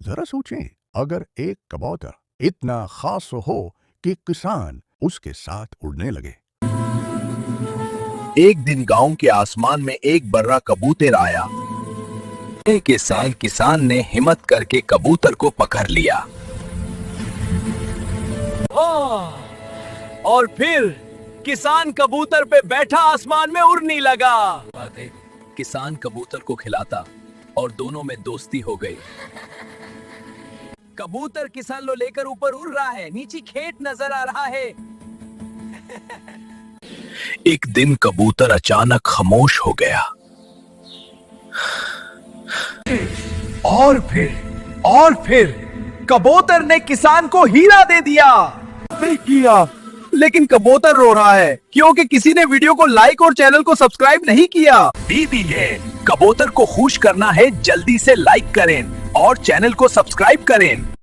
जरा सोचें, अगर एक कबूतर इतना खास हो कि किसान उसके साथ उड़ने लगे। एक दिन गांव के आसमान में एक बर्रा कबूतर आया। किसान ने हिम्मत करके कबूतर को पकड़ लिया। और फिर किसान कबूतर पे बैठा आसमान में उड़ने लगा। किसान कबूतर को खिलाता और दोनों में दोस्ती हो गई। कबूतर किसान लो लेकर ऊपर उड़ रहा है, नीचे खेत नजर आ रहा है। एक दिन कबूतर अचानक खामोश हो गया। और फिर कबूतर ने किसान को हीरा दे दिया। लेकिन कबूतर रो रहा है क्योंकि किसी ने वीडियो को लाइक और चैनल को सब्सक्राइब नहीं किया। दीदी है, कबूतर को खुश करना है, जल्दी से लाइक करें और चैनल को सब्सक्राइब करें।